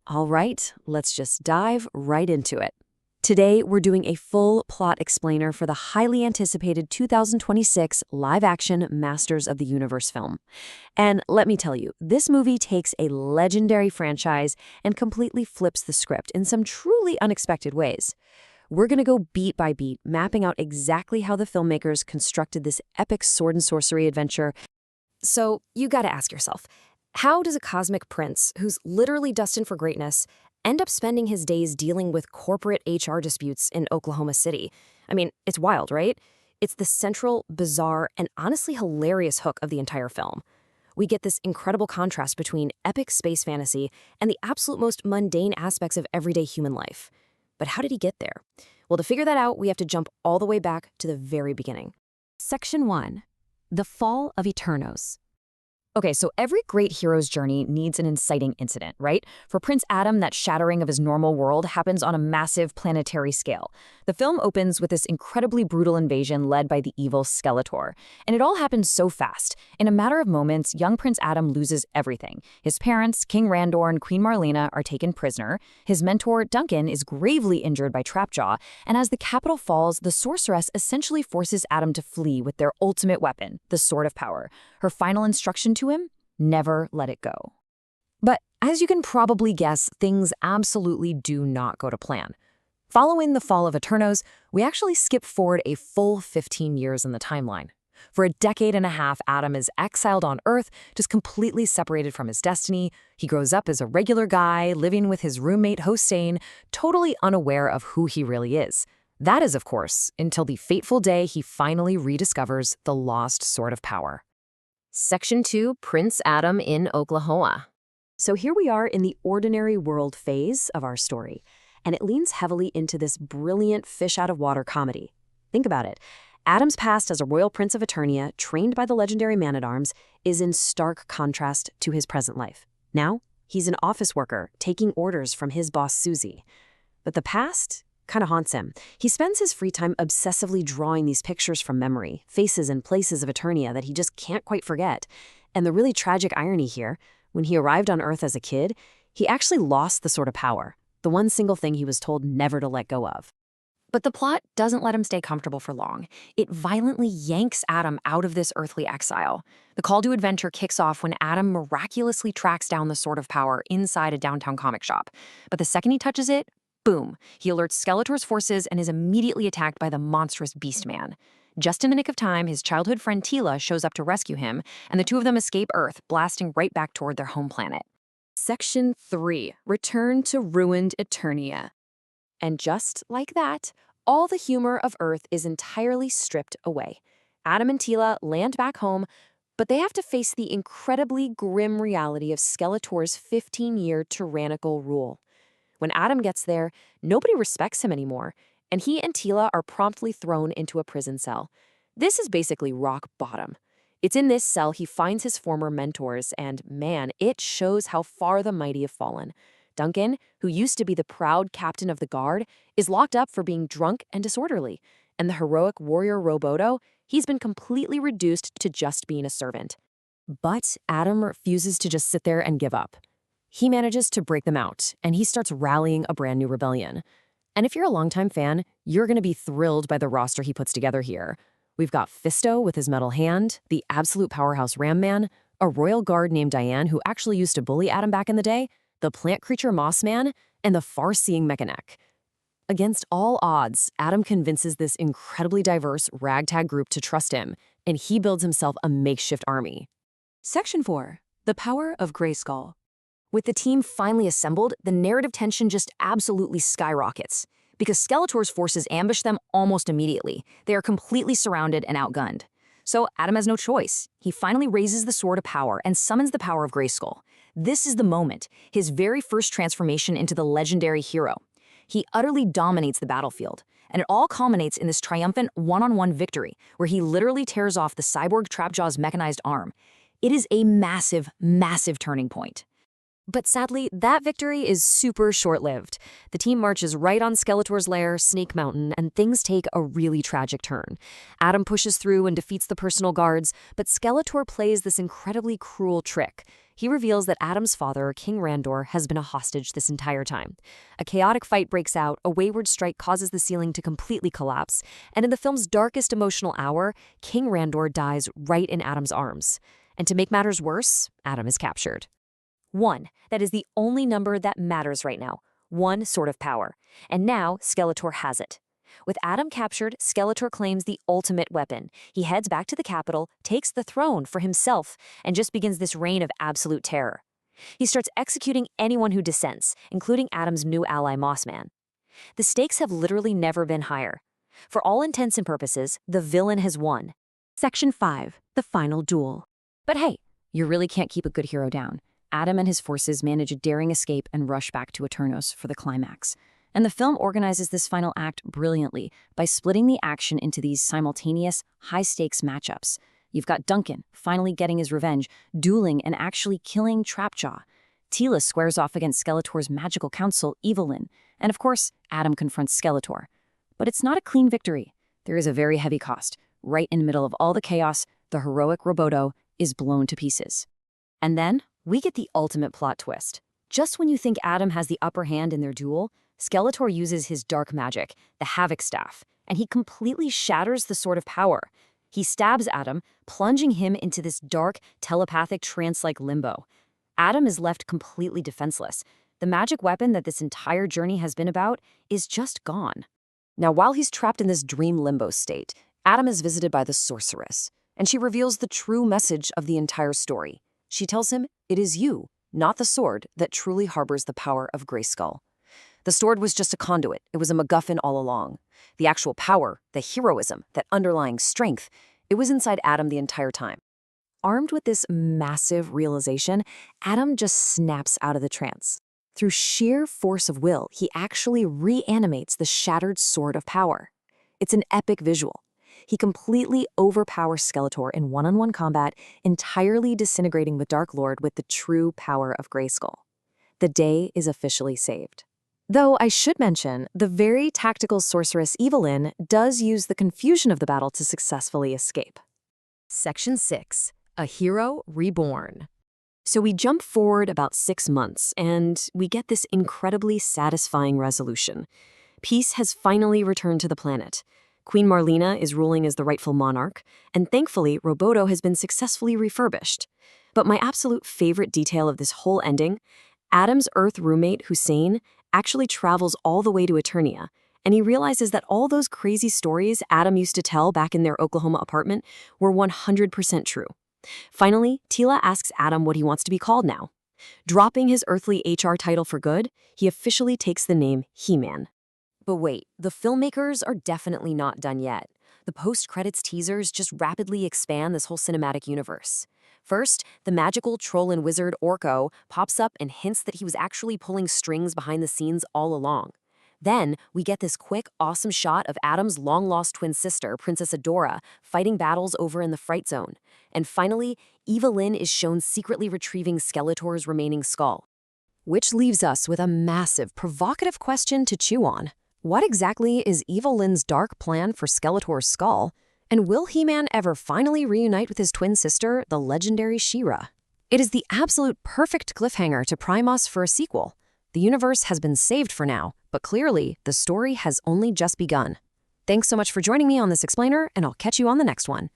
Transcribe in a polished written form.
All right, let's just dive right into it. Today, we're doing a full plot explainer for the highly anticipated 2026 live-action Masters of the Universe film. And let me tell you, this movie takes a legendary franchise and completely flips the script in some truly unexpected ways. We're going to go beat by beat, mapping out exactly how the filmmakers constructed this epic sword and sorcery adventure. So, you gotta ask yourself, how does a cosmic prince, who's literally destined for greatness, end up spending his days dealing with corporate HR disputes in Oklahoma City? I mean, it's wild, right? It's the central, bizarre, and honestly hilarious hook of the entire film. We get this incredible contrast between epic space fantasy and the absolute most mundane aspects of everyday human life. But how did he get there? Well, to figure that out, we have to jump all the way back to the very beginning. Section 1. The Fall of Eternos. Okay, so every great hero's journey needs an inciting incident, right? For Prince Adam, that shattering of his normal world happens on a massive planetary scale. The film opens with this incredibly brutal invasion led by the evil Skeletor. And it all happens so fast. In a matter of moments, young Prince Adam loses everything. His parents, King Randor and Queen Marlena, are taken prisoner. His mentor, Duncan, is gravely injured by Trapjaw. And as the capital falls, the sorceress essentially forces Adam to flee with their ultimate weapon, the Sword of Power. Her final instruction to him? Never let it go. But as you can probably guess, things absolutely do not go to plan. Following the fall of Eternos, we actually skip forward a full 15 years in the timeline. For a decade and a half, Adam is exiled on Earth, just completely separated from his destiny. He grows up as a regular guy, living with his roommate Hossein, totally unaware of who he really is. That is, of course, until the fateful day he finally rediscovers the lost Sword of Power. Section 2, Prince Adam in Oklahoma. So here we are in the ordinary world phase of our story, and it leans heavily into this brilliant fish-out-of-water comedy. Think about it. Adam's past as a royal prince of Eternia, trained by the legendary Man-at-Arms, is in stark contrast to his present life. Now, he's an office worker, taking orders from his boss Susie. But the past kind of haunts him. He spends his free time obsessively drawing these pictures from memory, faces and places of Eternia that he just can't quite forget. And the really tragic irony here, when he arrived on Earth as a kid, he actually lost the Sword of Power, the one single thing he was told never to let go of. But the plot doesn't let him stay comfortable for long. It violently yanks Adam out of this earthly exile. The call to adventure kicks off when Adam miraculously tracks down the Sword of Power inside a downtown comic shop. But the second he touches it, boom, he alerts Skeletor's forces and is immediately attacked by the monstrous Beastman. Just in the nick of time, his childhood friend Teela shows up to rescue him, and the two of them escape Earth, blasting right back toward their home planet. Section 3. Return to ruined Eternia. And just like that, all the humor of Earth is entirely stripped away. Adam and Teela land back home, but they have to face the incredibly grim reality of Skeletor's 15-year tyrannical rule. When Adam gets there, nobody respects him anymore, and he and Teela are promptly thrown into a prison cell. This is basically rock bottom. It's in this cell he finds his former mentors, and man, it shows how far the mighty have fallen. Duncan, who used to be the proud captain of the guard, is locked up for being drunk and disorderly, and the heroic warrior Roboto, he's been completely reduced to just being a servant. But Adam refuses to just sit there and give up. He manages to break them out, and he starts rallying a brand new rebellion. And if you're a longtime fan, you're going to be thrilled by the roster he puts together here. We've got Fisto with his metal hand, the absolute powerhouse Ram Man, a royal guard named Diane who actually used to bully Adam back in the day, the plant creature Moss Man, and the far-seeing Mechanic. Against all odds, Adam convinces this incredibly diverse ragtag group to trust him, and he builds himself a makeshift army. Section 4. The Power of Grayskull. With the team finally assembled, the narrative tension just absolutely skyrockets. Because Skeletor's forces ambush them almost immediately. They are completely surrounded and outgunned. So Adam has no choice. He finally raises the Sword of Power and summons the power of Grayskull. This is the moment, his very first transformation into the legendary hero. He utterly dominates the battlefield, and it all culminates in this triumphant one-on-one victory, where he literally tears off the cyborg Trapjaw's mechanized arm. It is a massive, massive turning point. But sadly, that victory is super short-lived. The team marches right on Skeletor's lair, Snake Mountain, and things take a really tragic turn. Adam pushes through and defeats the personal guards, but Skeletor plays this incredibly cruel trick. He reveals that Adam's father, King Randor, has been a hostage this entire time. A chaotic fight breaks out, a wayward strike causes the ceiling to completely collapse, and in the film's darkest emotional hour, King Randor dies right in Adam's arms. And to make matters worse, Adam is captured. 1. That is the only number that matters right now. 1 sword of power. And now, Skeletor has it. With Adam captured, Skeletor claims the ultimate weapon. He heads back to the capital, takes the throne for himself, and just begins this reign of absolute terror. He starts executing anyone who dissents, including Adam's new ally Mossman. The stakes have literally never been higher. For all intents and purposes, the villain has won. Section 5. The Final Duel. But hey, you really can't keep a good hero down. Adam and his forces manage a daring escape and rush back to Eternos for the climax. And the film organizes this final act brilliantly by splitting the action into these simultaneous, high-stakes matchups. You've got Duncan finally getting his revenge, dueling and actually killing Trapjaw. Tila squares off against Skeletor's magical counsel, Evelyn. And of course, Adam confronts Skeletor. But it's not a clean victory. There is a very heavy cost. Right in the middle of all the chaos, the heroic Roboto is blown to pieces. And then, we get the ultimate plot twist. Just when you think Adam has the upper hand in their duel, Skeletor uses his dark magic, the Havoc Staff, and he completely shatters the Sword of Power. He stabs Adam, plunging him into this dark, telepathic trance-like limbo. Adam is left completely defenseless. The magic weapon that this entire journey has been about is just gone. Now, while he's trapped in this dream limbo state, Adam is visited by the sorceress, and she reveals the true message of the entire story. She tells him, it is you, not the sword, that truly harbors the power of Grayskull. The sword was just a conduit. It was a MacGuffin all along. The actual power, the heroism, that underlying strength, it was inside Adam the entire time. Armed with this massive realization, Adam just snaps out of the trance. Through sheer force of will, he actually reanimates the shattered Sword of Power. It's an epic visual. He completely overpowers Skeletor in one-on-one combat, entirely disintegrating the Dark Lord with the true power of Grayskull. The day is officially saved. Though I should mention, the very tactical sorceress Evelyn does use the confusion of the battle to successfully escape. Section 6. A Hero Reborn. So we jump forward about 6 months, and we get this incredibly satisfying resolution. Peace has finally returned to the planet. Queen Marlena is ruling as the rightful monarch, and thankfully, Roboto has been successfully refurbished. But my absolute favorite detail of this whole ending, Adam's Earth roommate, Hussein, actually travels all the way to Eternia, and he realizes that all those crazy stories Adam used to tell back in their Oklahoma apartment were 100% true. Finally, Tila asks Adam what he wants to be called now. Dropping his earthly HR title for good, he officially takes the name He-Man. But wait, the filmmakers are definitely not done yet. The post-credits teasers just rapidly expand this whole cinematic universe. First, the magical troll and wizard Orko pops up and hints that he was actually pulling strings behind the scenes all along. Then, we get this quick, awesome shot of Adam's long-lost twin sister, Princess Adora, fighting battles over in the Fright Zone. And finally, Evelyn is shown secretly retrieving Skeletor's remaining skull. Which leaves us with a massive, provocative question to chew on. What exactly is Evelyn's dark plan for Skeletor's skull? And will He-Man ever finally reunite with his twin sister, the legendary She-Ra? It is the absolute perfect cliffhanger to prime us for a sequel. The universe has been saved for now, but clearly, the story has only just begun. Thanks so much for joining me on this explainer, and I'll catch you on the next one.